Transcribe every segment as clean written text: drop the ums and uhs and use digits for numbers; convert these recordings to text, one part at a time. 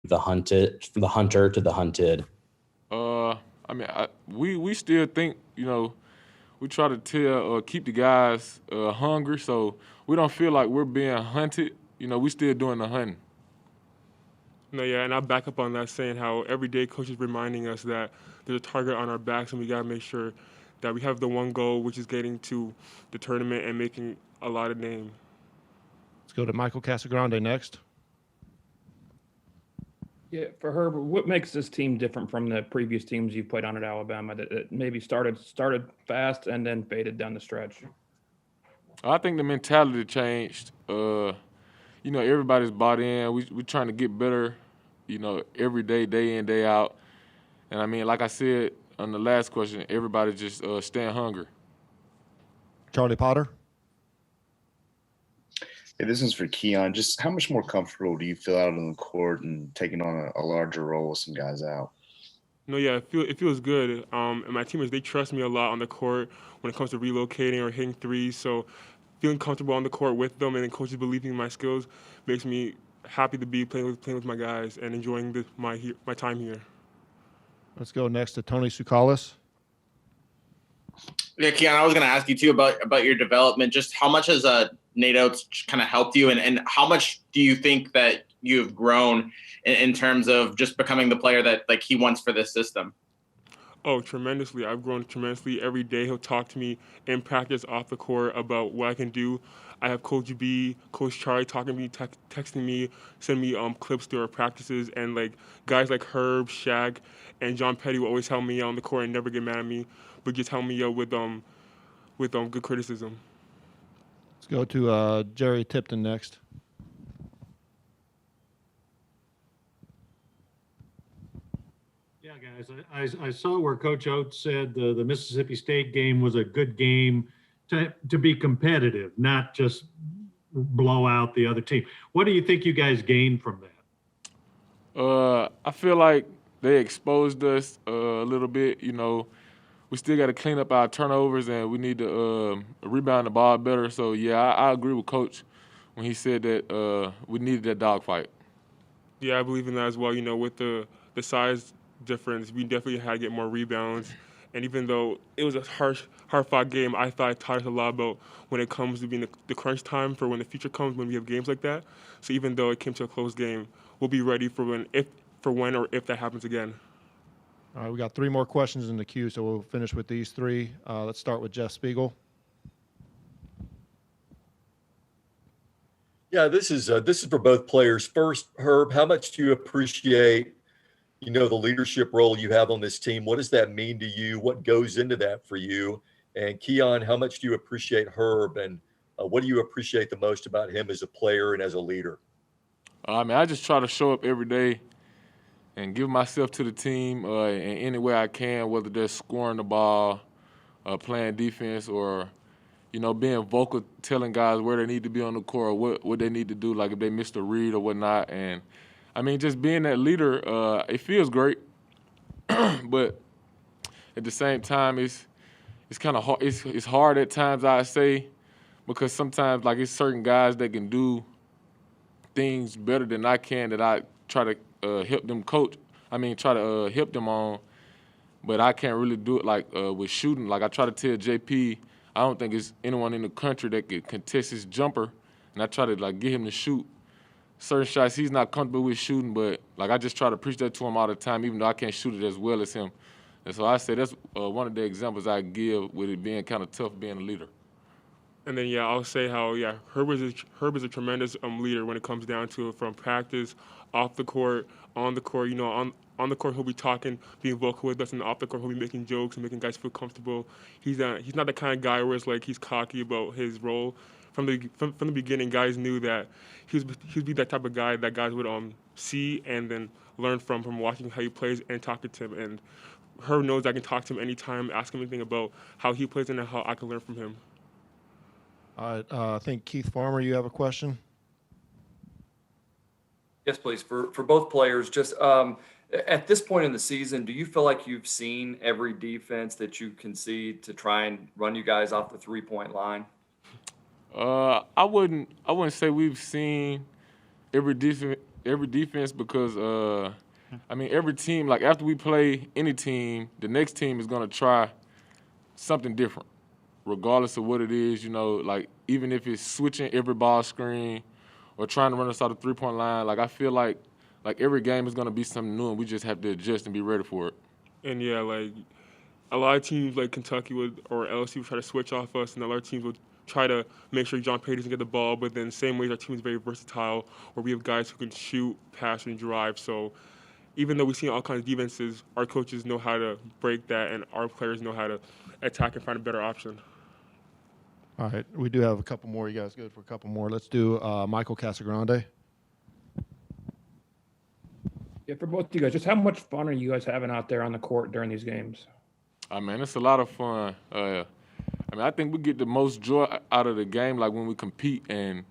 the hunter to the hunted? I mean, we still think, we try to tell keep the guys hungry, so we don't feel like we're being hunted. We still doing the hunting. No, yeah, and I'll back up on that saying how every day coach is reminding us that there's a target on our backs and we got to make sure that we have the one goal, which is getting to the tournament and making a lot of name. Let's go to Michael Casagrande next. Yeah, for Herb, what makes this team different from the previous teams you played on at Alabama that maybe started fast and then faded down the stretch? I think the mentality changed. Everybody's bought in. We trying to get better, every day in, day out. And I mean, like I said on the last question, everybody just staying hungry. Charlie Potter. Hey, this is for Keon. Just how much more comfortable do you feel out on the court and taking on a larger role with some guys out? No, yeah, it feels good. And my teammates, they trust me a lot on the court when it comes to relocating or hitting threes. So feeling comfortable on the court with them and then coaches believing in my skills makes me happy to be playing with my guys and enjoying my time here. Let's go next to Tony Tsoukalas. Yeah, Keon, I was going to ask you too about your development. Just how much has NATO kind of helped you, and how much do you think that you've grown in terms of just becoming the player that like he wants for this system? Oh, tremendously. I've grown tremendously. Every day he'll talk to me in practice off the court about what I can do. I have Coach B, Coach Charlie talking to me, texting me, sending me clips through our practices, and like guys like Herb, Shaq, and John Petty will always help me out on the court and never get mad at me, but just help me out with good criticism. Let's go to Jerry Tipton next. Yeah, guys, I saw where Coach Oates said the Mississippi State game was a good game to be competitive, not just blow out the other team. What do you think you guys gained from that? I feel like they exposed us a little bit. We still got to clean up our turnovers and we need to rebound the ball better. So yeah, I agree with Coach when he said that we needed that dogfight. Yeah, I believe in that as well. With the size difference, we definitely had to get more rebounds. And even though it was a hard-fought game, I thought it taught us a lot about when it comes to being the crunch time for when the future comes, when we have games like that. So even though it came to a close game, we'll be ready for when or if that happens again. All right, we got 3 more questions in the queue, so we'll finish with these 3. Let's start with Jeff Spiegel. Yeah, this is for both players. First, Herb, how much do you appreciate, the leadership role you have on this team? What does that mean to you? What goes into that for you? And Keon, how much do you appreciate Herb, and what do you appreciate the most about him as a player and as a leader? I just try to show up every day and give myself to the team in any way I can, whether that's scoring the ball, playing defense, or being vocal, telling guys where they need to be on the court, or what they need to do, like if they missed a read or whatnot. And just being that leader, it feels great, but at the same time, it's kind of hard. It's hard at times, I say, because sometimes like it's certain guys that can do things better than I can that I try to help them coach. Try to help them on, but I can't really do it like with shooting. Like I try to tell JP, I don't think there's anyone in the country that could contest his jumper, and I try to like get him to shoot certain shots he's not comfortable with shooting, but like I just try to preach that to him all the time, even though I can't shoot it as well as him. And so I say that's one of the examples I give with it being kind of tough being a leader. And then, yeah, I'll say how, yeah, Herb is a tremendous leader when it comes down to it, from practice, off the court, on the court. On the court, he'll be talking, being vocal with us, and off the court, he'll be making jokes and making guys feel comfortable. He's not the kind of guy where it's like he's cocky about his role. From the beginning, guys knew that he'd be that type of guy that guys would see and then learn from watching how he plays and talking to him. And Herb knows I can talk to him anytime, ask him anything about how he plays and how I can learn from him. All right, I think Keith Farmer, you have a question? Yes, please. For both players, just at this point in the season, do you feel like you've seen every defense that you concede to try and run you guys off the 3-point line? I wouldn't say we've seen every every defense because I mean every team, like after we play any team, the next team is gonna try something different, regardless of what it is. You know, like even if it's switching every ball screen or trying to run us out of 3-point line. Like I feel like every game is gonna be something new, and we just have to adjust and be ready for it. And yeah, like a lot of teams like Kentucky or LSU would try to switch off us, and a lot of teams would try to make sure John Payton doesn't get the ball. But then same ways our team is very versatile, where we have guys who can shoot, pass, and drive. So even though we've seen all kinds of defenses, our coaches know how to break that, and our players know how to attack and find a better option. All right, we do have a couple more. You guys good for a couple more? Let's do Michael Casagrande. Yeah, for both of you guys, just how much fun are you guys having out there on the court during these games? I mean, it's a lot of fun. I mean, I think we get the most joy out of the game, like when we compete, and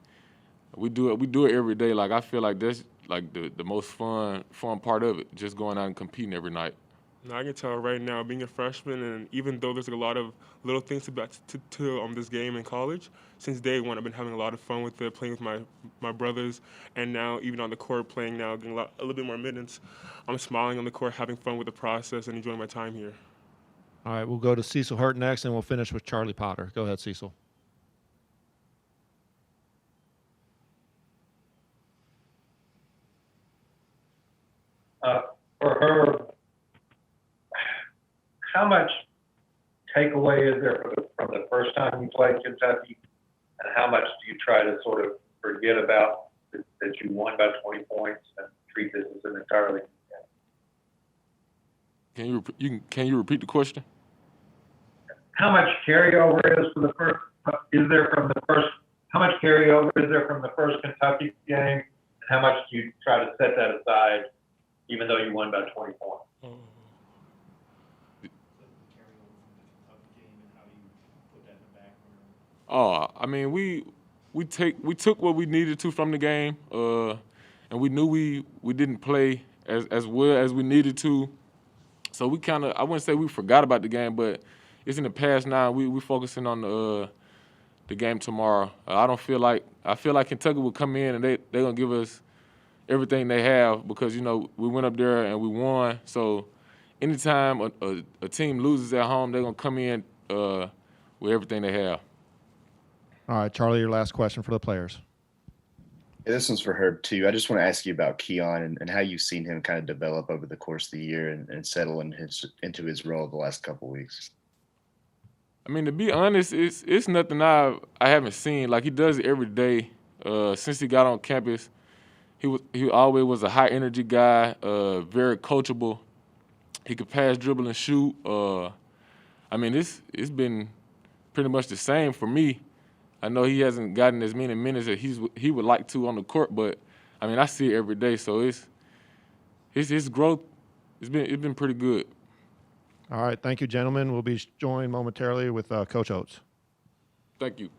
we do it every day. Like I feel like that's like the most fun part of it, just going out and competing every night. Now, I can tell right now, being a freshman, and even though there's a lot of little things to this game in college, since day one, I've been having a lot of fun with it, playing with my brothers, and now even on the court, playing now, getting a little bit more minutes. I'm smiling on the court, having fun with the process, and enjoying my time here. All right, we'll go to Cecil Hurt next, and we'll finish with Charlie Potter. Go ahead, Cecil. For her, how much takeaway is there from the first time you played Kentucky, and how much do you try to sort of forget about that you won by 20 points and treat this as an entirely game? Can you repeat the question? How much carryover is from the first? Is there from the first? How much carryover is there from the first Kentucky game, and how much do you try to set that aside, even though you won by 20 points? Oh, I mean, we took what we needed to from the game, and we knew we didn't play as well as we needed to. So we kind of, I wouldn't say we forgot about the game, but it's in the past now. We focusing on the game tomorrow. I feel like Kentucky will come in and they're gonna give us everything they have because you know we went up there and we won. So anytime a team loses at home, they're gonna come in with everything they have. All right, Charlie, your last question for the players. Yeah, this one's for Herb too. I just want to ask you about Keon and how you've seen him kind of develop over the course of the year and settle into his role the last couple of weeks. I mean, to be honest, it's nothing I haven't seen. Like he does it every day since he got on campus. He always was a high energy guy, very coachable. He could pass, dribble, and shoot. I mean, it's been pretty much the same for me. I know he hasn't gotten as many minutes as he would like to on the court, but I mean I see it every day. So his growth it's been pretty good. All right, thank you, gentlemen. We'll be joined momentarily with Coach Oates. Thank you.